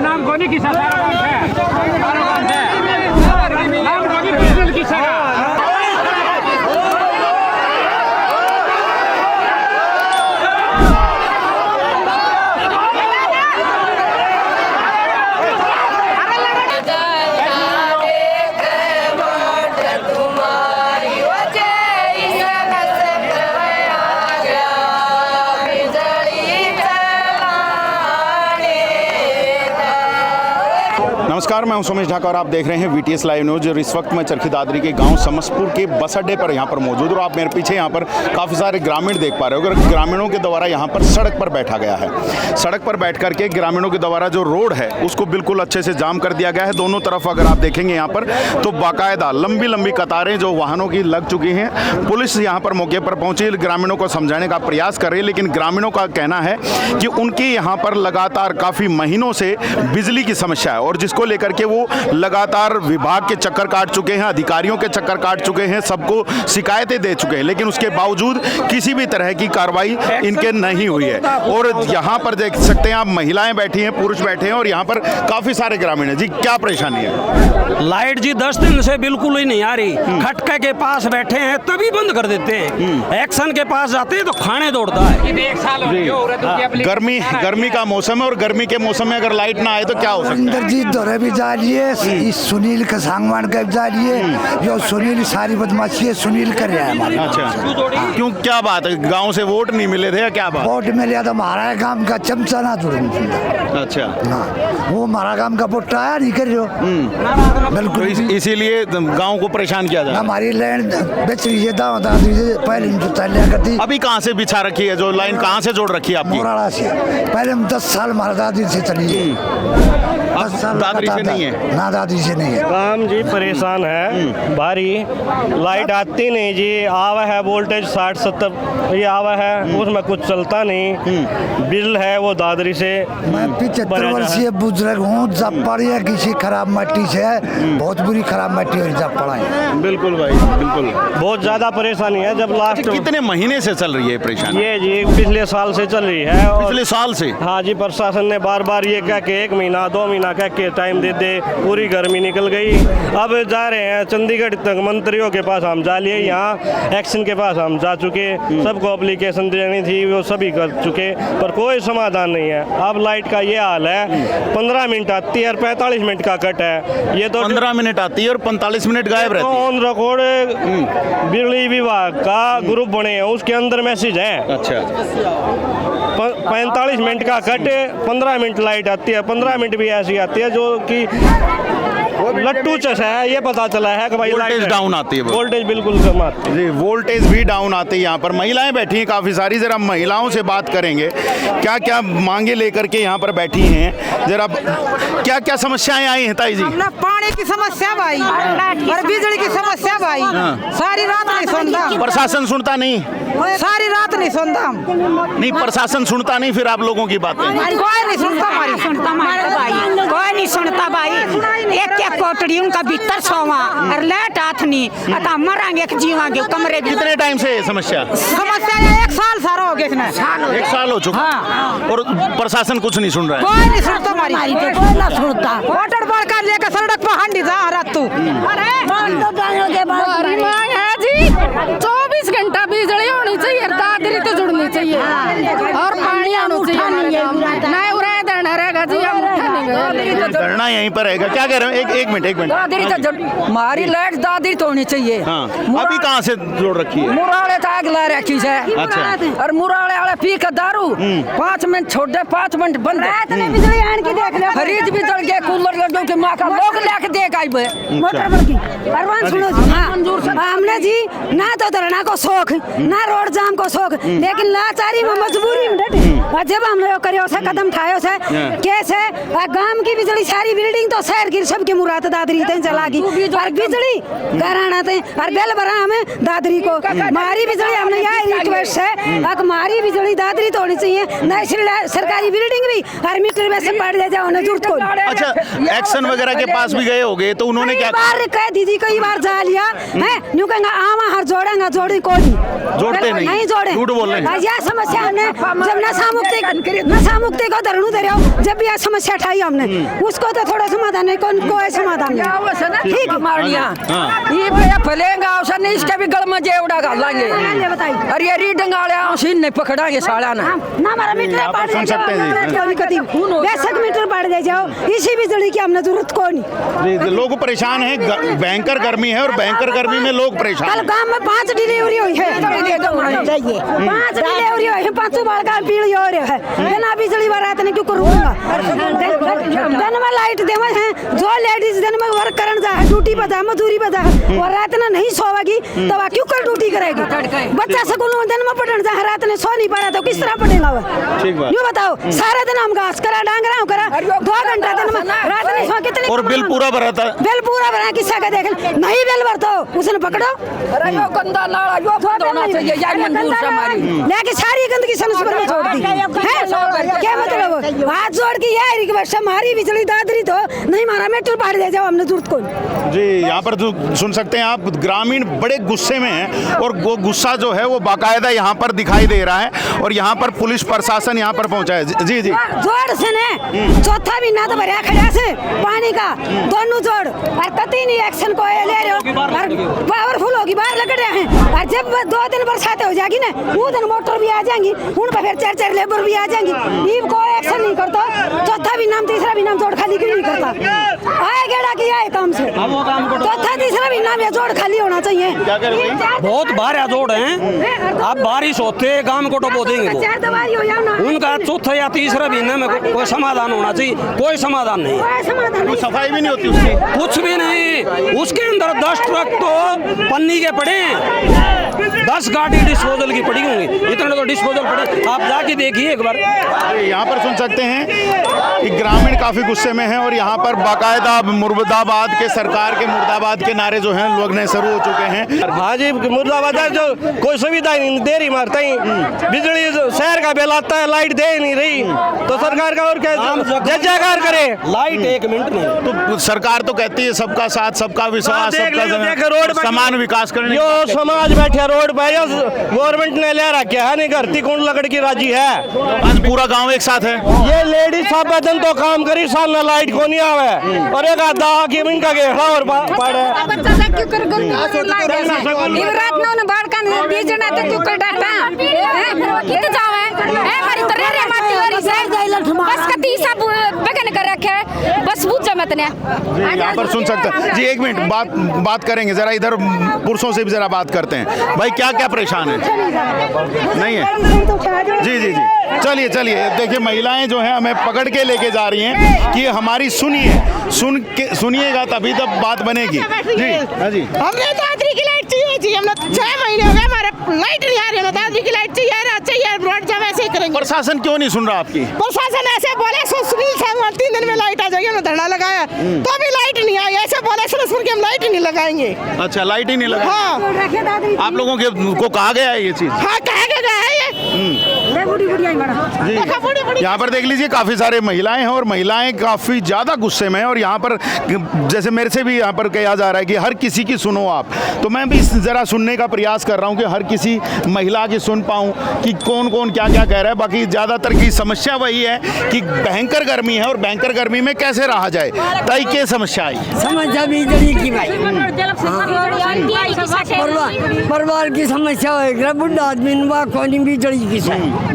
नाम कोनी किसा सारा काम है नाम कोनी पर्सनल किसा का नमस्कार, मैं हूं सुमेश ढाका और आप देख रहे हैं वीटीएस लाइव न्यूज। और इस वक्त मैं चरखी दादरी के गांव समसपुर के बस अड्डे पर यहां पर मौजूद और आप मेरे पीछे यहां पर काफ़ी सारे ग्रामीण देख पा रहे हो। अगर ग्रामीणों के द्वारा यहां पर सड़क पर बैठा गया है। सड़क पर बैठ करके ग्रामीणों के द्वारा जो रोड है उसको बिल्कुल अच्छे से जाम कर दिया गया है। दोनों तरफ अगर आप देखेंगे यहाँ पर तो बाकायदा लंबी लंबी कतारें जो वाहनों की लग चुकी हैं। पुलिस यहाँ पर मौके पर पहुंची, ग्रामीणों को समझाने का प्रयास कर रही है, लेकिन ग्रामीणों का कहना है कि उनके यहाँ पर लगातार काफ़ी महीनों से बिजली की समस्या है और जिसको लेकर के वो लगातार विभाग के चक्कर काट चुके हैं, अधिकारियों के चक्कर काट चुके हैं, सबको शिकायतें दे चुके हैं, लेकिन उसके बावजूद किसी भी तरह की कार्रवाई इनके नहीं हुई है। और यहाँ पर देख सकते हैं आप, महिलाएं बैठी हैं, पुरुष बैठे हैं और यहाँ पर काफी सारे ग्रामीण हैं। जी, क्या परेशानी है? लाइट जी 10 दिन से बिल्कुल ही नहीं आ रही। खटके के पास बैठे हैं तभी बंद कर देते हैं, एक्शन के पास जाते हैं तो खाने दौड़ता है। एक साल हो गया गर्मी का मौसम है और गर्मी के मौसम में अगर लाइट ना आए तो क्या हो सकता है? इंद्रजीत दौरे भी जा रही है, इस सुनील का सांगवान का जा रही है, जो सुनील सारी बदमाशी है सुनील कर रहा है हमारे। अच्छा, क्यों, क्या बात है? गांव से वोट नहीं मिले थे या क्या बात? वोट मिले तो हमारा काम का चमचा ना जुड़े। अच्छा, हाँ, वो हमारा काम का वोट आया नहीं कर रहे हो बिल्कुल। इसीलिए गांव को परेशान किया जा रहा है। हमारी लैंड बेच रही है, पहले लिया करती। अभी कहाँ से बिछा रखी है? जो लाइन कहाँ से जोड़ रखी है आपकी? मोराड़ा से। पहले हम 10 साल हमारा दादी से चली है। 10 साल दादी से नहीं है ना, दादी से नहीं है। काम जी परेशान है भारी। लाइट आती नहीं जी, आवा है वोल्टेज 60-70 ये आवा है, उसमें कुछ चलता नहीं। बिल है वो दादरी से। मैं 75 वर्षीय बुजुर्ग हूँ। जब पड़ी है किसी खराब मिट्टी से, बहुत बुरी खराब मिट्टी हुई जब पड़ा है। बिल्कुल भाई, बिल्कुल बहुत ज्यादा परेशानी है। जब लास्ट कितने महीने से चल रही है परेशानी? ये जी पिछले साल से चल रही है। पिछले साल से? हाँ जी, प्रशासन ने बार बार ये कह के 1 महीना 2 महीना कह के टाइम दे दे, पूरी गर्मी निकल गई। अब जा रहे हैं चंडीगढ़ तक, मंत्रियों के पास हम जा लिए, यहाँ एक्शन के पास हम जा चुके, सबको एप्लीकेशन देनी थी वो सभी कर चुके, पर कोई समाधान नहीं है। अब लाइट का ये हाल है, 15 मिनट आती है और 45 मिनट का कट है। ये तो 15 मिनट आती है और 45 मिनट गायब रहती है। ऑन रिकॉर्ड बिजली विभाग का ग्रुप बने हैं, उसके अंदर मैसेज है। अच्छा, 45 मिनट का कट, 15 मिनट लाइट आती है। 15 मिनट भी ऐसी आती है जो कि लट्टू चस है, ये पता चला है कि भाई वोल्टेज डाउन आती है। वोल्टेज बिल्कुल कम आती है जी, वोल्टेज भी डाउन आती है। यहाँ पर महिलाएं बैठी हैं काफ़ी सारी, जरा महिलाओं से बात करेंगे क्या क्या मांगे लेकर के यहाँ पर बैठी हैं। जरा क्या क्या समस्याएं आई हैं ताई जी? पानी की समस्या भाई और बिजली की समस्या भाई। सारी रात नहीं सुनता प्रशासन, सुनता नहीं? सारी रात नहीं सुनता हम। नहीं, प्रशासन सुनता नहीं, फिर आप लोगों की बातें? कोई नहीं सुनता हमारी, कोई नहीं सुनता भाई। एक कोटड़ी उनका भीतर सोवा और लेट हाथ नहीं अता मरांगे एक जीवांगे कमरे। कितने टाइम से समस्या? समस्या 1 साल सारा हो गया इसने। 1 साल हो चुका। हाँ। और प्रशासन कुछ नहीं सुन रहा है? कोई नहीं सुनता हमारी, कोई ना सुनता। वोटर बोर्ड का लेकर सड़क पर हांडी जा रहा हमारी मांग है जी 24 घंटा बिजली होनी चाहिए, दादरी तो जुड़नी चाहिए और पानी आना चाहिए। नहीं उड़ा धरना रहेगा जी, हम धरना यहीं पर रहेगा। क्या कह रहे हैं? एक मिनट। दादरी तो हमारी लाइट दादरी तो होनी चाहिए। हाँ, अभी कहाँ से जोड़ रखी है? मुराले तक ला रखी है। अच्छा। और मुराले वाले पी के दारू 5 मिनट छोड़ दे, 5 मिनट बंद। बिजली आन की देख ले, फ्रिज भी जल गया, कूलर लग के माँ का लोग लेके देख आई मोटर पर की परवान सुनो जी। हमने जी ना तो धरना को शौक ना रोड जाम को शौक, लेकिन लाचारी में मजबूरी में डटे। जब हम लोग करियो से कदम उठायो से कैसे गांव की बिजली सारी बिल्डिंग तो शहर की सबकी मुराद दादरी ते चला गई और बिजली घराना थे और बेल भरा हमें दादरी को। हमारी बिजली हमने यह रिक्वेस्ट है, हमारी बिजली दादरी तो होनी चाहिए, नहीं सरकारी बिल्डिंग भी और मीटर में से पड़ जाए ना जरूरत को। अच्छा, एक्शन वगैरह के पास भी गए होगे तो उन्होंने क्या बार कह दीदी कई बार जा लिया है, न्यू कहेंगे आवा हर जोड़ेंगे, जोड़ी कोई जोड़ते नहीं जोड़े, झूठ बोल रहे हैं। यह समस्या हमने जब ना मुक्ति को धरणु दे रहे हो। जब भी यह समस्या उठाई हमने उसको तो थोड़ा समाधान नहीं, कोई समाधान नहीं। ठीक ये फलेगा अवसर नहीं, इसके भी गल में जेवड़ा गालेंगे। और ये रीडिंग वाले मशीन नहीं पकड़ाएंगे साला ना हमारा मीटर पाड़ सुन सकते हैं बेशक मीटर पाड़ दे जाओ, इसी बिजली की हमने जरूरत को नहीं। लोग परेशान हैं, भयंकर गर्मी है और भयंकर गर्मी में लोग परेशान। कल गांव में 5 डिलीवरी हुई है, 5 डिलीवरी हुई है, 5 बार का पीड़ी हो रही है। बिना बिजली बारात ने क्यों करूंगा। दिन में लाइट देवे हैं, जो लेडीज दिन में वर्क करन जा ड्यूटी बता मजदूरी बता और रात में नहीं सोवेगी तो वह क्यों कर ड्यूटी करेगी। बच्चा स्कूल में दिन में पढ़ने जा, रात में सो नहीं पाया तो किस तरह पढ़ेगा वो। यूँ बताओ, सारा दिन हम घास करा डांगरा करा 2 घंटा दिन में, रात में सो कितने। और बिल पूरा भरा था, बिल पूरा भरा, किस्सा का देख नहीं बिल भरता उसने पकड़ो। गंदा नाला जो होना चाहिए या मंजूर से हमारी लेके सारी गंदगी सनस्पर में छोड़ दी है। क्या मतलब हाथ जोड़ के ये रिक्वेस्ट हमारी बिजली दादरी तो नहीं, हमारा मीटर पाड़ दे जाओ, हमने जरूरत को। जी यहाँ पर जो सुन सकते हैं आप, ग्रामीण बड़े गुस्से में हैं और वो गुस्सा जो है वो बाकायदा यहाँ पर दिखाई दे रहा है और यहाँ पर पुलिस प्रशासन यहाँ पर पहुँचा है। जी जी जोड़ से ने चौथा भी ना तो भरिया खड़ा से पानी का दोनों जोड़ और कतई नहीं एक्शन को ले रहे हो और पावरफुल होगी बाहर लग रहे हैं। और जब 2 दिन बरसात हो जाएगी ना वो दिन मोटर भी आ जाएंगी, उन पर फिर 4 लेबर भी आ जाएंगी। ये कोई एक्शन नहीं करता, चौथा भी नाम तीसरा भी नाम जोड़ खाली क्यों नहीं करता। आए गेड़ा किया है काम से, चौथा तीसरा भी नाम ये जोड़ खाली होना चाहिए। बहुत भारी जोड़ हैं, अब बारिश होते गांव को डुबो देंगे वो। उनका चौथा या तीसरा महीने में कोई समाधान होना चाहिए, कोई समाधान नहीं, कोई सफाई भी नहीं होती उसकी, कुछ भी नहीं। उसके अंदर 10 ट्रक तो पन्नी के पड़े, 10 गाड़ी डिस्पोजल की पड़ी होंगी, इतने तो डिस्पोजल पड़े। आप जाके देखिए एक बार। यहाँ पर सुन सकते हैं कि ग्रामीण काफी गुस्से में हैं और यहाँ पर बाकायदा मुर्दाबाद के सरकार के मुर्दाबाद के नारे जो हैं लगने शुरू हो चुके हैं। हाँ जी, मुर्दाबाद जो कोई सुविधा नहीं दे रही, मारता ही बिजली शहर का बिल आता है, लाइट दे नहीं रही तो सरकार का और क्या जयकार करे। लाइट 1 मिनट नहीं, तो सरकार तो कहती है सबका साथ सबका विश्वास, सबका रोड समान विकास करने। जो समाज बैठे रोड पे गवर्नमेंट ने ले रखा है, नहीं करती कौन लकड़ की राजी है। आज पूरा गांव एक साथ है, ये लेडीज सब दिन तो काम करी, सामने लाइट को नहीं आवे और एक आधा की इनका गेड़ा और पड़े। रात में उन्हें बाड़का ने बीजना तो क्यों कर डाटा कितने जावे हमारी तो रे माटी वाली से बस कती सब बगन कर रखे है, बस पूछ मत ने। यहाँ पर सुन सकते हैं जी, 1 मिनट बात करेंगे, जरा इधर पुरुषों से भी जरा बात करते हैं। भाई क्या क्या परेशान है? नहीं है जी जी जी, चलिए देखिए, महिलाएं जो हैं हमें पकड़ के लेके जा रही हैं कि हमारी सुनिएगा तभी तब बात बनेगी। जी हाँ जी, हमने दादरी की लाइट चाहिए जी, हमने 6 महीने हो गए हमारे लाइट नहीं आ रही है, दादरी की लाइट चाहिए रोड जब ऐसे ही करेंगे। प्रशासन क्यों नहीं सुन रहा आपकी? प्रशासन ऐसे बोले सुनील साहब 3 दिन में लाइट आ जाएगी, हमने धरना लगाया तो अभी लाइट नहीं आई, ऐसे बोले सुन के हम लाइट ही नहीं लगाएंगे। अच्छा, लाइट ही नहीं लगा। हाँ, आप लोगों को कहा गया है ये चीज? हाँ, कहा गया है ये। यहाँ पर देख लीजिए काफी सारे महिलाएं हैं और महिलाएं काफी ज्यादा गुस्से में हैं और यहाँ पर जैसे मेरे से भी यहाँ पर कहा जा रहा है कि हर किसी की सुनो आप, तो मैं भी जरा सुनने का प्रयास कर रहा हूँ कि हर किसी महिला की सुन पाऊँ कि कौन कौन क्या क्या कह रहा है। बाकी ज्यादातर की समस्या वही है कि भयंकर गर्मी है और भयंकर गर्मी में कैसे रहा जाए, तय के समस्या आई समस्या बिजली की भाई, परिवार की समस्या है, बुढ़ा आदमी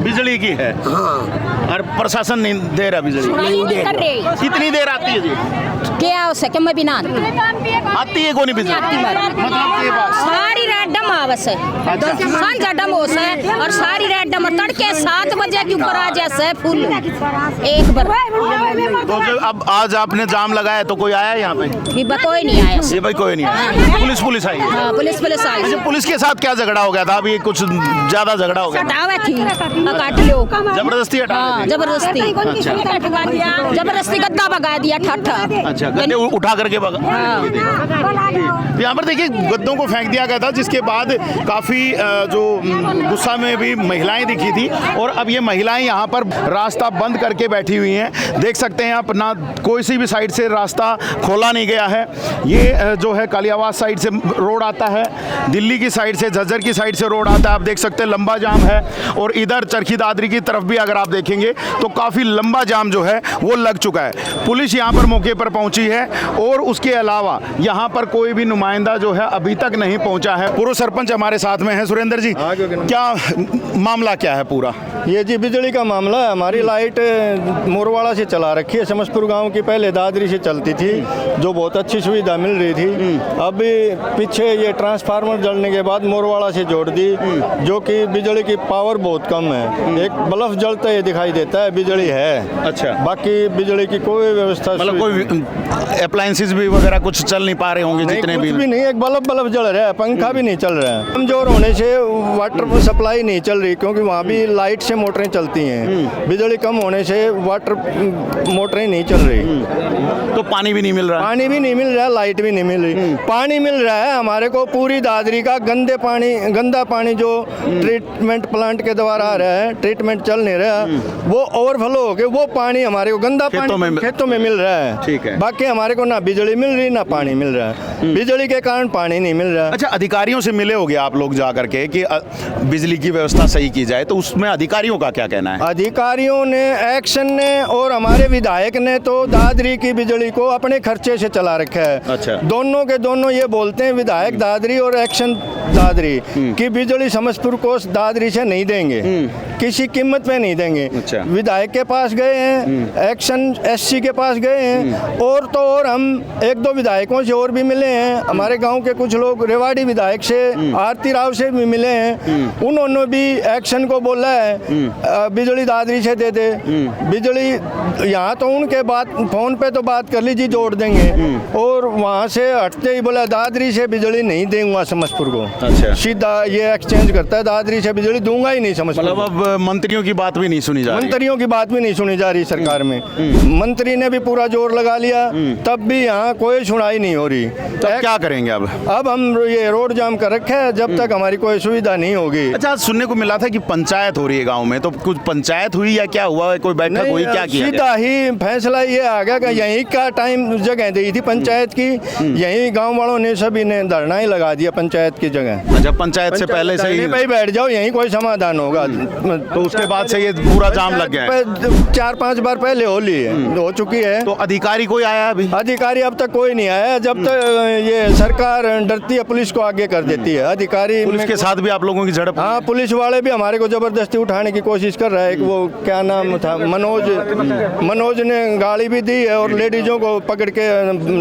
बिजली की है। हाँ, और प्रशासन नहीं दे रहा बिजली, नहीं दे रहा। कितनी देर आती है जी? क्या हो सके मैं बिना आती है कौन बिजली? सारी रात डम आवस है, सांझा डम हो से और सारी रात डम तड़के 7 बजे के ऊपर आ जाए फुल एक बार। तो जो अब आज आपने जाम लगाया तो कोई आया यहाँ पे? ये कोई नहीं आया। ये भाई कोई नहीं आया। पुलिस आई? हाँ, पुलिस आई। अच्छा, पुलिस के साथ क्या झगड़ा हो गया था? अभी कुछ ज्यादा झगड़ा हो गया? हटावे थी, काट लो, जबरदस्ती हटा? हाँ, जबरदस्ती गद्दा भगा दिया ठट्ठा। अच्छा, गद्दे उठा करके भगा। यहाँ पर देखिए गद्दों को फेंक दिया गया था, जिसके बाद काफ़ी जो गुस्सा में भी महिलाएं दिखी थी, और अब ये महिलाएं यहाँ पर रास्ता बंद करके बैठी हुई हैं। देख सकते हैं आप, ना कोई सी भी साइड से रास्ता खोला नहीं गया है। ये जो है कालियावास साइड से रोड आता है, दिल्ली की साइड से, झज्जर की साइड से रोड आता है। आप देख सकते हैं लंबा जाम है, और इधर चरखी दादरी की तरफ भी अगर आप देखेंगे तो काफ़ी लंबा जाम जो है वो लग चुका है। पुलिस यहाँ पर मौके पर पहुँची है, और उसके अलावा यहाँ पर कोई भी नुमाइंदा जो है अभी तक नहीं पहुँचा है। पूर्व सरपंच हमारे साथ में है। सुरेंद्र जी, क्या मामला क्या है पूरा? ये जी बिजली का मामला है। हमारी लाइट मोरवाड़ा से चला रखी है, समसपुर गांव की, पहले दादरी से चलती थी, जो बहुत अच्छी सुविधा मिल रही थी। अभी पीछे ये ट्रांसफार्मर जलने के बाद मोरवाड़ा से जोड़ दी, जो कि बिजली की पावर बहुत कम है। एक बल्ब जलता है दिखाई देता है, बिजली है। अच्छा, बाकी बिजली की कोई व्यवस्था, मतलब कोई अप्लायंसेस भी वगैरह कुछ चल नहीं पा रहे होंगे? जितने भी नहीं, एक बल्ब जल रहा है, पंखा भी नहीं चल रहा है। कमजोर होने से वाटर सप्लाई नहीं चल रही, क्योंकि वहाँ भी लाइट से मोटरें चलती हैं। बिजली कम होने से वाटर मोटरें नहीं चल रही, तो पानी भी नहीं मिल रहा। पानी भी नहीं मिल रहा, लाइट भी नहीं मिल रही। पानी मिल रहा है हमारे को पूरी दादरी का गंदा पानी जो ट्रीटमेंट प्लांट के द्वारा आ रहा है, ट्रीटमेंट चल नहीं रहा, वो ओवरफ्लो हो के वो पानी हमारे को गंदा पानी खेतों में मिल रहा है। ठीक है। बाकी हमारे को ना बिजली मिल रही ना पानी मिल रहा है, बिजली के कारण पानी नहीं मिल रहा है। अच्छा, अधिकारियों से मिले होगे आप लोग जा करके कि बिजली की व्यवस्था सही की जाए, तो उसमें अधिकारियों का क्या कहना है? अधिकारियों ने, एक्शन ने और हमारे विधायक ने तो दादरी की बिजली को अपने खर्चे से चला रखा है। अच्छा। दोनों के दोनों ये बोलते हैं, विधायक दादरी और एक्शन दादरी, कि बिजली समसपुर को दादरी से नहीं देंगे, किसी कीमत पे नहीं देंगे। अच्छा। विधायक के पास गए हैं, एक्शन एससी के पास गए हैं, और तो और हम एक दो विधायकों से और भी मिले हैं। हमारे गांव के कुछ लोग रेवाड़ी विधायक से, आरती राव से भी मिले हैं। उन्होंने भी एक्शन को बोला है बिजली दादरी से दे दे बिजली। यहाँ तो उनके बात फोन पे तो बात कर लीजिए, जोड़ देंगे, और वहाँ से हटते ही बोला दादरी से बिजली नहीं दूंगा समसपुर को। अच्छा। सीधा ये एक्सचेंज करता है, दादरी से बिजली दूंगा ही नहीं समसपुर। मतलब अब मंत्रियों की बात भी नहीं सुनी जा रही? मंत्रियों की बात भी नहीं सुनी जा रही सरकार में। मंत्री ने भी पूरा जोर लगा लिया, तब भी यहाँ कोई सुनाई नहीं हो रही। तो क्या करेंगे अब? अब हम ये रोड जाम कर रखे है, जब तक हमारी कोई सुविधा नहीं होगी। अच्छा, सुनने को मिला था कि पंचायत हो रही है गांव में, तो कुछ पंचायत हुई या क्या हुआ? कोई बैठक हुई, क्या किया? सीधा ही फैसला ये आ गया कि यहीं का टाइम जगह दी थी पंचायत की, यहीं गांव वालों ने सभी ने धरना ही लगा दिया पंचायत की जगह। अच्छा, पंचायत से पहले से ही बैठ जाओ, यहीं कोई समाधान होगा। तो उसके बाद से ये पूरा जाम लग गया है। 4-5 बार पहले होली हो चुकी है। तो अधिकारी कोई आया अभी? अधिकारी अब तक कोई नहीं आया, जब तक ये सरकार डरती है पुलिस को आगे कर देती है। अधिकारी, पुलिस के साथ भी आप लोगों की झड़प? हाँ, पुलिस वाले भी हमारे को जबरदस्ती उठाने की कोशिश कर रहा है। वो क्या नाम था, मनोज ने गाड़ी भी दी है, और लेडीजों को पकड़ के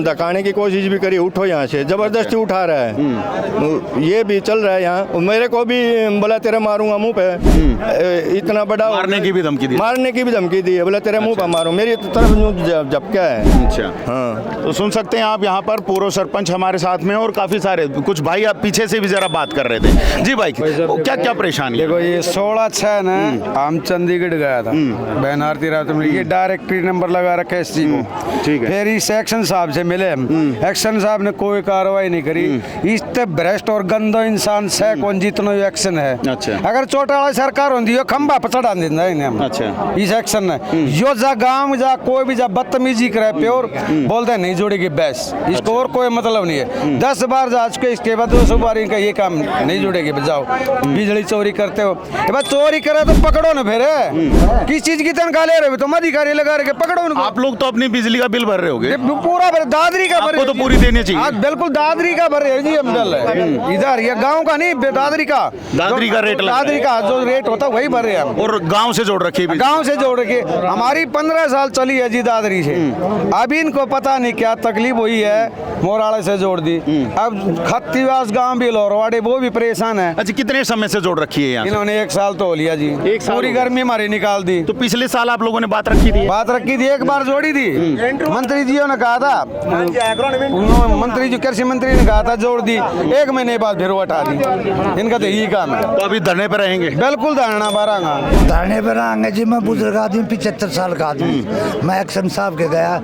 धकाने की कोशिश भी करी, उठो यहाँ से, जबरदस्ती उठा रहा है। ये भी चल रहा है यहाँ। मेरे को भी बोला तेरे मारूंगा मुंह पे, इतना बड़ा मारने की भी धमकी दी? मारने की भी धमकी दी है, बोला तेरे मुंह पे मारूं, मेरी तरफ झपका है। अच्छा, हाँ। तो सुन सकते हैं आप, यहाँ पर पूर्व सरपंच हमारे साथ में, और काफी सारे कुछ भाई आप पीछे से भी जरा बात कर रहे थे। जी भाई, क्या क्या परेशानी? देखो, ये 16/6 ना हम चंडीगढ़ गया था, बहन आरती रात में, ये डायरेक्टरी नंबर लगा रखे इस चीज को। ठीक है। फिर इस एक्शन साहब से मिले हम, एक्शन साहब ने कोई कार्रवाई नहीं करी। इस भ्रष्ट और गंदा इंसान से कौन जितना एक्शन है। अच्छा। अगर चौटाला सरकार होती है, खंबा पर चढ़ा देना इन्हें हम। अच्छा। इस एक्शन ने यो जा गांव जा कोई भी जा बदतमीजी करे प्योर बोलते हैं नहीं जोड़ेगी बस, इसको और कोई मतलब नहीं है। 10 बार जा चुके, इसके बाद 200 बार इनका ये काम नहीं जुड़ेगी। जाओ बिजली चोरी करते हो, चोरी करे तो पकड़ो ना, फिर किस चीज की तनख्वाह ले रहे हो तुम? अधिकारी लगा रहे, पकड़ो उनको। आप लोग तो अपनी बिजली का बिल भर रहे होगे? पूरा भर, दादरी का भर, तो पूरी देनी चाहिए। बिल्कुल दादरी का भर है जी, हम बिल इधर, ये गाँव का नहीं, दादरी का रेट, दादरी का जो रेट होता है वही भर रहे हैं। और गाँव से जोड़ रखी, गाँव से जोड़ रखी हमारी 15 साल चली है जी दादरी से। अभी इनको पता नहीं क्या तकलीफ हुई है, मोराड़ा से जोड़ दी। अब खत्तीवास गांव भी लोरवाड़े वो भी परेशान है। अच्छा, कितने समय से जोड़ रखी है यहाँ? इन्होंने 1 साल तो हो लिया जी, पूरी गर्मी हमारी निकाल दी। तो पिछले साल आप लोगों ने बात रखी थी? बात रखी थी, एक बार जोड़ी थी, मंत्री जी ने कहा था, मंत्री जी कृषि मंत्री ने कहा था जोड़ दी, 1 महीने बाद फिर हटा दी। इनका तो यही काम है। तो अभी धरने पर रहेंगे? बिल्कुल धरना बारांगा धरने पर आएंगे जी। मैं बुजुर्ग आदमी 75 साल का आदमी, मैं एक्शन साहब के गया,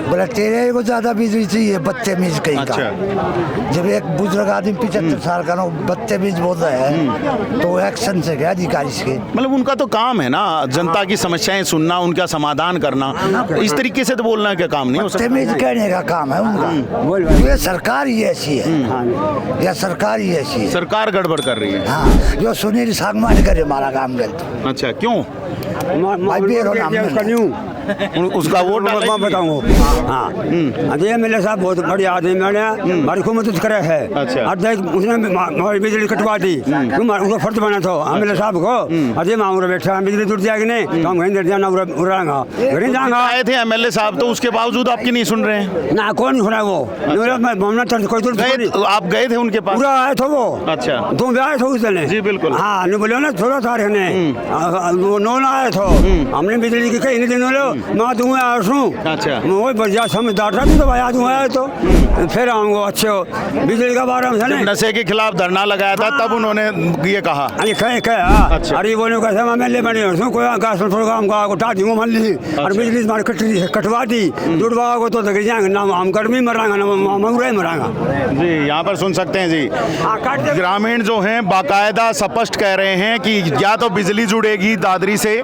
बोला तेरे को ज्यादा बिजली चाहिए, बदतमीज कहीं का। जब एक बुजुर्ग आदमी 75 साल का ना बदतमीज बोल रहा है तो एक्शन से गया अधिकारी से। मतलब उनका तो काम है ना जनता की समस्याएं सुनना, उनका समाधान करना, इस तरीके से तो बोलना क्या काम नहीं हो सकता। बदतमीज कहने का काम है उनका। ये सरकार ही ऐसी है, या सरकार ही ऐसी है, सरकार गड़बड़ कर रही है। हाँ, जो सुनील सांगवान करे हमारा काम गलत। अच्छा, क्यों? उसका वोट मैं बताऊंगा। हाँ, एमएलए साहब बहुत बढ़िया आदमी मैंने हमारी को मदद करे है। अच्छा। उसने हमारी बिजली कटवा दी, उसको फर्ज बना था एमएलए साहब को। अजय मामूर बैठा बिजली टूट जाएगी नहीं तो हम कहीं जाना उड़ाएंगा, घर जाएंगा। आए थे एमएलए साहब तो उसके बावजूद आपकी नहीं सुन रहे हैं ना? कौन नहीं सुना वो? आप गए थे उनके पास? पूरा आए थे वो। अच्छा, तुम भी आए थे उस दिन? जी बिल्कुल। हाँ, नहीं बोलो ना थोड़ा था नौ आए थे हमने बिजली की कहीं नहीं लो मैं दूँ अच्छा, वो बढ़िया समझदार था तो भाई दूँ आए तो फिर आऊँगा अच्छे हो बिजली का बारे में। नशे के खिलाफ धरना लगाया था तब उन्होंने ये कहा। अच्छा। अरे बोले कैसे मैं मेले बने कोई प्रोग्राम का उठा दी मान ली और बिजली कटवा दी जुड़वा को तो जाएंगे ना हम गर्मी मरांगा ना मंगुरा मरांगा। जी यहाँ पर सुन सकते हैं जी, ग्रामीण जो हैं बाकायदा स्पष्ट कह रहे हैं कि या तो बिजली जुड़ेगी दादरी से,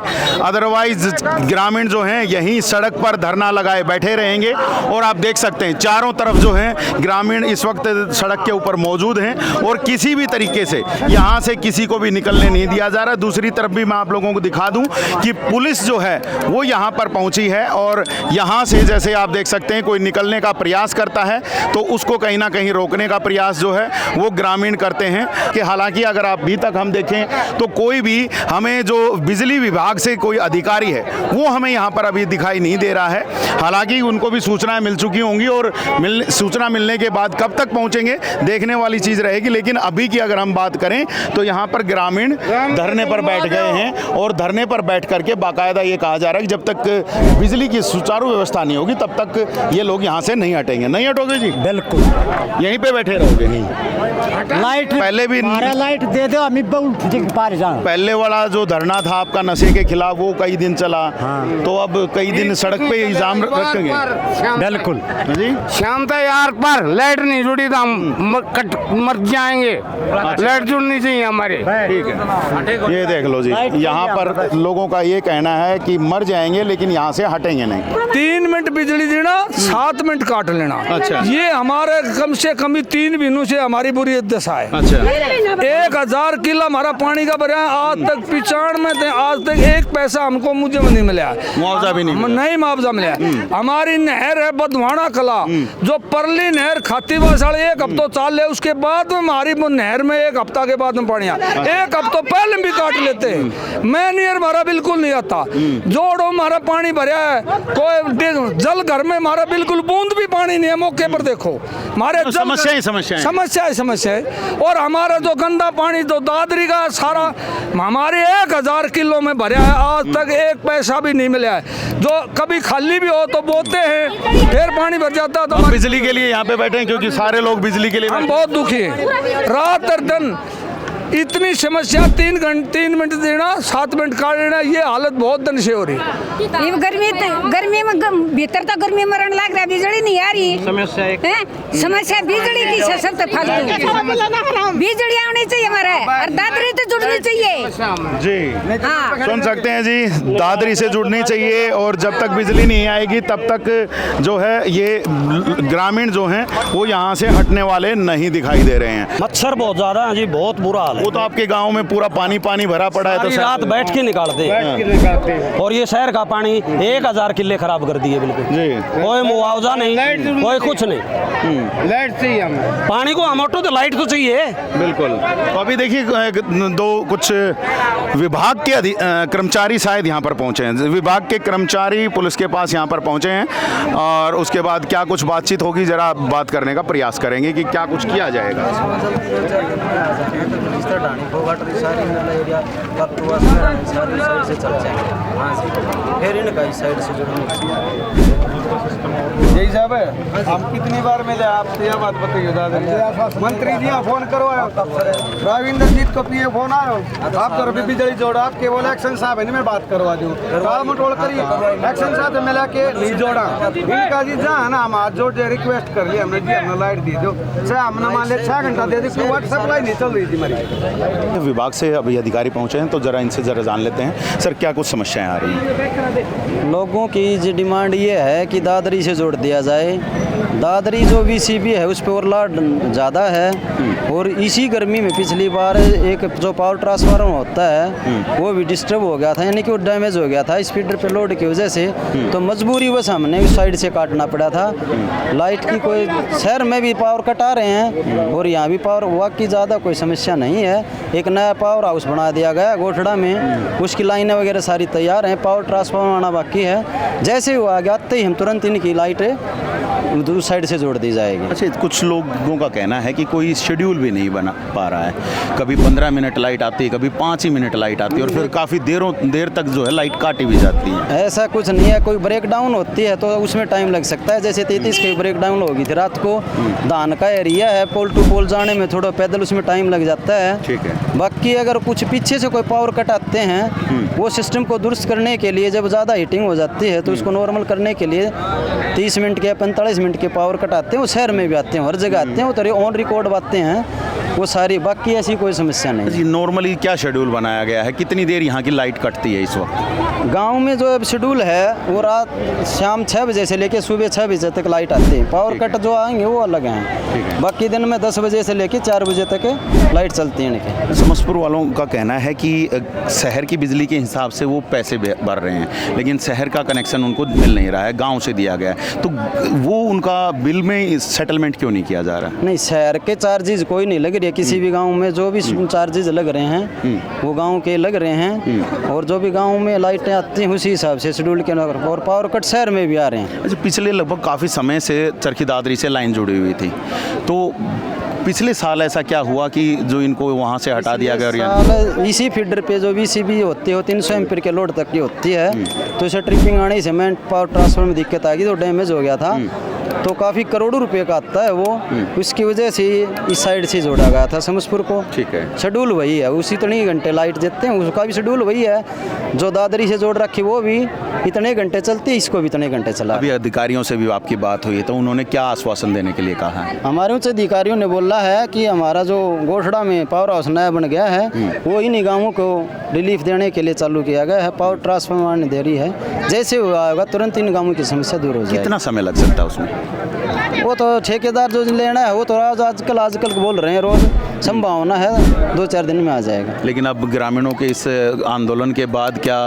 अदरवाइज ग्रामीण जो हैं यहीं सड़क पर धरना लगाए बैठे रहेंगे। और आप देख सकते हैं चारों तरफ जो हैं ग्रामीण इस वक्त सड़क के ऊपर मौजूद हैं और किसी भी तरीके से यहाँ से किसी को भी निकलने नहीं दिया जा रहा। दूसरी तरफ भी मैं आप लोगों को दिखा दूं कि पुलिस जो है वो यहाँ पर पहुँची है और यहाँ से जैसे आप देख सकते हैं कोई निकलने का प्रयास करता है तो उसको कहीं ना कहीं रोकने का प्रयास जो है वो ग्रामीण करते हैं। कि हालांकि अगर आप अभी तक हम देखें तो कोई भी हमें जो बिजली विभाग से कोई अधिकारी है वो हमें यहाँ पर अभी दिखाई नहीं दे रहा है। हालांकि उनको भी सूचनाएं मिल चुकी होंगी और सूचना मिलने के बाद कब तक पहुँचेंगे देखने वाली चीज़ रहेगी। लेकिन अभी की अगर हम बात करें तो यहाँ पर ग्रामीण धरने पर बैठ गए हैं और धरने पर बैठ करके बाकायदा ये कहा जा रहा है कि जब तक बिजली की सुचारू व्यवस्था नहीं होगी तब तक ये लोग यहाँ से नहीं हटेंगे। नहीं हटोगे जी? बिल्कुल यहीं पे बैठे रहोगे? लाइट पहले भी लाइट दे दो पहले वाला जो धरना था आपका नशे के खिलाफ वो कई दिन चला। तो अब कई दिन सड़क पे इल्जाम रखेंगे? बिल्कुल जी। शाम तक यार पर लाइट नहीं जुड़ी तो हम मर जाएंगे। लाइट जुड़नी चाहिए हमारे। ठीक है, ये देख लो जी, यहाँ पर लोगों का ये कहना है कि मर जाएंगे लेकिन यहाँ से हटेंगे नहीं। 3 मिनट बिजली देना 7 मिनट काट लेना। अच्छा। ये हमारे कम से कम 3 महीनों से हमारी बुरी दशा है। अच्छा। 1000 किलो हमारा पानी का भरा है आज तक 95 में थे, आज तक 1 पैसा हमको मुझे नहीं मिला, मुआवजा भी नहीं मुआवजा मिला। हमारी नहर है बधवाना कला जो परली नहर खातीवा साढ़े 1 हफ्तों चाल ले उसके बाद में हमारी नहर में 1 हफ्ता के बाद में पानी आता। 1 हफ्तों पहले भी काट लेते हैं। मैं नियर हमारा बिल्कुल नहीं आता, जोड़ो हमारा पानी भरा है, कोई जल घर में हमारा बिल्कुल बूंद भी पानी नहीं है। मौके पर देखो हमारे तो समस्या है। और हमारा जो गंदा पानी तो दादरी का सारा हमारे 1000 किलो में भरा है आज तक 1 पैसा भी नहीं मिला है। जो कभी खाली भी हो तो बोलते हैं फिर पानी भर जाता। तो बिजली के लिए यहाँ पे बैठे हैं क्योंकि सारे लोग बिजली के लिए हम बहुत दुखी हैं। रात और दिन इतनी समस्या 3 मिनट देना 7 मिनट काट लेना, ये हालत बहुत दिन से हो रही है। गर्मी में भीतर तो गर्मी मरण लग रहा है, बिजली नहीं आ रही। समस्या बिजली की है, सब तो फालतू। बिजली आनी चाहिए हमारे और दादरी तो जुड़नी चाहिए जी। हाँ। सुन सकते हैं जी, दादरी से जुड़नी चाहिए और जब तक बिजली नहीं आएगी तब तक जो है ये ग्रामीण जो हैं वो यहाँ से हटने वाले नहीं दिखाई दे रहे हैं। मच्छर बहुत ज्यादा है जी, बहुत बुरा हाल है। वो तो आपके गांव में पूरा पानी भरा पड़ा है तो रात बैठ के निकालते हैं। और ये शहर का पानी 1000 किले खराब कर दिए बिल्कुल जी। कोई मुआवजा नहीं, कोई कुछ नहीं। लाइट चाहिए हमें, पानी को हम तो लाइट तो चाहिए बिल्कुल। तो अभी देखिए कुछ विभाग के कर्मचारी शायद यहाँ पर पहुँचे हैं। विभाग के कर्मचारी पुलिस के पास यहाँ पर पहुँचे हैं और उसके बाद क्या कुछ बातचीत होगी जरा बात करने का प्रयास करेंगे कि क्या कुछ किया जाएगा। फिर इन इधर का इस साइड से जुड़ने यही साहब है। हम कितनी बार मिले आपसे यह बात बताइए दादा। मंत्री जी फोन करवाओ, राविंदर जीत को पिए फोन आयो, आप तो रवि बिजली जोड़ा आपके बोले एक्शन साहब है मैं बात करवा दूँ मटोल करिए एक्शन साहब से मिला के नहीं जोड़ा इनका जी जहाँ है ना हम आज जोड़ रिक्वेस्ट कर लिया हमने जी हमने लाइट दी दो चाहे हमने मान लिया 6 घंटा दे दी वाटर सप्लाई नहीं चल रही थी हमारी। विभाग से अभी अधिकारी पहुंचे हैं तो जरा इनसे जरा जान लेते हैं। सर क्या कुछ समस्याएं आ रही हैं? लोगों की जो डिमांड ये है कि दादरी से जोड़ दिया जाए। दादरी जो VCB है उस पर ओवरलोड ज़्यादा है और इसी गर्मी में पिछली बार एक जो पावर ट्रांसफार्मर होता है वो भी डिस्टर्ब हो गया था, यानी कि वो डैमेज हो गया था स्पीडर पे लोड की वजह से, तो मजबूरी बस हमने उस साइड से काटना पड़ा था। लाइट की कोई शहर में भी पावर कट आ रहे हैं और यहाँ भी पावर वाकई ज़्यादा कोई समस्या नहीं है। एक नया पावर हाउस बना दिया गया गोठड़ा में, उसकी लाइनें वगैरह सारी तैयार हैं, पावर ट्रांसफार्मर आना बाकी है। जैसे ही वो आ गया आते ही हम तुरंत इनकी लाइटें दूसरी साइड से जोड़ दी जाएगी। अच्छा, कुछ लोगों का कहना है कि कोई शेड्यूल भी नहीं बना पा रहा है, कभी 15 मिनट लाइट आती है, कभी 5 ही मिनट लाइट आती है और फिर काफ़ी देर तक जो है लाइट काटी भी जाती है। ऐसा कुछ नहीं है, कोई ब्रेक डाउन होती है तो उसमें टाइम लग सकता है। जैसे 33 की ब्रेक डाउन होगी थी रात को, धान का एरिया है, पोल टू पोल जाने में थोड़ा पैदल उसमें टाइम लग जाता है। ठीक है। बाकी अगर कुछ पीछे से कोई पावर कट आते हैं वो सिस्टम को दुरुस्त करने के लिए जब ज़्यादा हीटिंग हो जाती है तो उसको नॉर्मल करने के लिए 30 मिनट के 45 मिनट के पावर कट आते हैं, वो शहर में भी आते हैं, हर जगह आते हैं, वो तो ऑन रिकॉर्ड बातें हैं वो सारी। बाकी ऐसी कोई समस्या नहीं जी। नॉर्मली क्या शेड्यूल बनाया गया है, कितनी देर यहाँ की लाइट कटती है इस वक्त? गांव में जो शेड्यूल है वो रात शाम 6 बजे से लेकर सुबह 6 बजे तक लाइट आती है। पावर कट जो आएंगे वो अलग हैं, बाकी दिन में 10 बजे से लेकर 4 बजे तक लाइट चलती है इनकी। समस्तीपुर वालों का कहना है कि शहर की बिजली के हिसाब से वो पैसे भर रहे हैं, लेकिन शहर का कनेक्शन उनको मिल नहीं रहा है, गाँव से दिया गया है, तो वो उनका बिल में सेटलमेंट क्यों नहीं किया जा रहा? नहीं, शहर के चार्जेस कोई नहीं लग रही है किसी भी गांव में, जो भी चार्जेस लग रहे हैं वो गांव के लग रहे हैं और जो भी गांव में लाइटें आती हैं उसी हिसाब से शेड्यूल के अंदर, और पावर कट शहर में भी आ रहे हैं। अच्छा, पिछले लगभग काफ़ी समय से चरखी दादरी से लाइन जुड़ी हुई थी, तो पिछले साल ऐसा क्या हुआ कि जो इनको वहाँ से हटा दिया गया? इसी फीडर पे जो VCB होती है वो 300 एम्पीयर के लोड तक की होती है, तो इसे ट्रिपिंग आने से मैं पावर ट्रांसफर में दिक्कत आ गई तो डैमेज हो गया था, तो काफ़ी करोड़ों रुपए का आता है वो, उसकी वजह से इस साइड से जोड़ा गया था समस्तीपुर को। ठीक है। शेड्यूल वही है, उसी इतने घंटे लाइट देते हैं, उसका भी शेड्यूल वही है, जो दादरी से जोड़ रखी वो भी इतने घंटे चलती है, इसको भी इतने घंटे चला। अभी अधिकारियों से भी आपकी बात हुई तो उन्होंने क्या आश्वासन देने के लिए कहा है? हमारे उच्च अधिकारियों ने बोला है कि हमारा जो गोठड़ा में पावर हाउस नया बन गया है वो इन्हीं गाँवों को रिलीफ देने के लिए चालू किया गया है, पावर ट्रांसफार्मर ने दे रही है, जैसे हुआ होगा तुरंत इन गाँवों की समस्या दूर हो जाएगी। कितना समय लग सकता है उसमें? वो तो ठेकेदार जो लेना है वो तो आजकल बोल रहे हैं, रोज संभावना है 2-4 दिन में आ जाएगा। लेकिन अब ग्रामीणों के इस आंदोलन के बाद क्या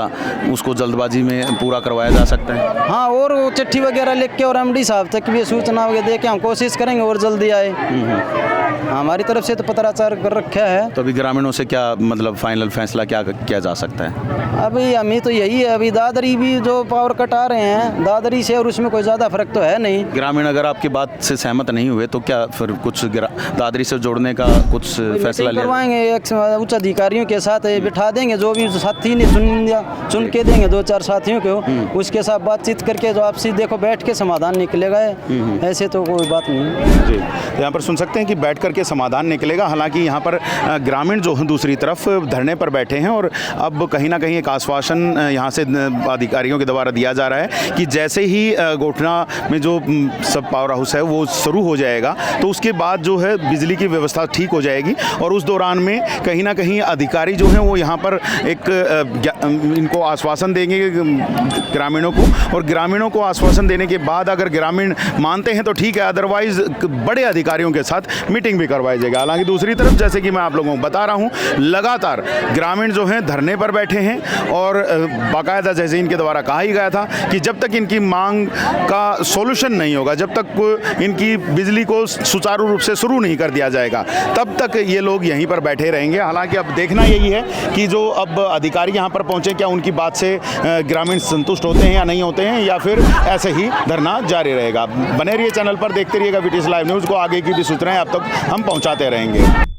उसको जल्दबाजी में पूरा करवाया जा सकता है? हाँ, और वो चिट्ठी वगैरह लिख के और MD साहब तक भी सूचना वगैरह दे के हम कोशिश करेंगे और जल्दी आए। हमारी तरफ से तो पत्राचार कर रखा है। तो अभी ग्रामीणों से क्या मतलब फाइनल फैसला क्या किया जा सकता है? अभी हमें तो यही है, अभी दादरी भी जो पावर कट आ रहे हैं दादरी से और उसमें कोई ज़्यादा फर्क तो है नहीं। ग्रामीण अगर आपकी बात से सहमत नहीं हुए तो क्या फिर कुछ दादरी से जोड़ने का कुछ फैसला करवाएंगे, उच्च अधिकारियों के साथ बिठा देंगे, जो भी साथी ने चुन के देंगे 2-4 साथियों को, उसके साथ बातचीत करके जो आपसी देखो बैठ के समाधान निकलेगा, ऐसे तो कोई बात नहीं जी। यहाँ पर सुन सकते हैं कि बैठ करके समाधान निकलेगा। हालांकि यहाँ पर ग्रामीण जो हैं दूसरी तरफ धरने पर बैठे हैं और अब कहीं ना कहीं एक आश्वासन यहाँ से अधिकारियों के द्वारा दिया जा रहा है कि जैसे ही गोठना में जो सब पावर हाउस है वो शुरू हो जाएगा तो उसके बाद जो है बिजली की व्यवस्था ठीक हो जाएगी और उस दौरान में कहीं ना कहीं अधिकारी जो हैं वो यहाँ पर एक इनको आश्वासन देंगे ग्रामीणों को, और ग्रामीणों को आश्वासन देने के बाद अगर ग्रामीण मानते हैं तो ठीक है, अदरवाइज बड़े अधिकारियों के साथ मीटिंग भी करवाई जाएगी। हालांकि दूसरी तरफ जैसे कि मैं आप लोगों को बता रहा हूँ लगातार ग्रामीण जो हैं धरने पर बैठे हैं और बाकायदा जैसे इनके द्वारा कहा ही गया था कि जब तक इनकी मांग का सॉल्यूशन नहीं होगा, जब तक इनकी बिजली को सुचारू रूप से शुरू नहीं कर दिया जाएगा, तब तक ये लोग यहीं पर बैठे रहेंगे। हालांकि अब देखना यही है कि जो अब अधिकारी यहाँ पर पहुँचे क्या उनकी बात से ग्रामीण संतुष्ट होते हैं या नहीं होते हैं, या फिर ऐसे ही धरना जारी रहेगा। बने रहिए चैनल पर, देखते रहिएगा VTS लाइव न्यूज़ को, आगे की भी सूचनाएं अब तक हम पहुँचाते रहेंगे।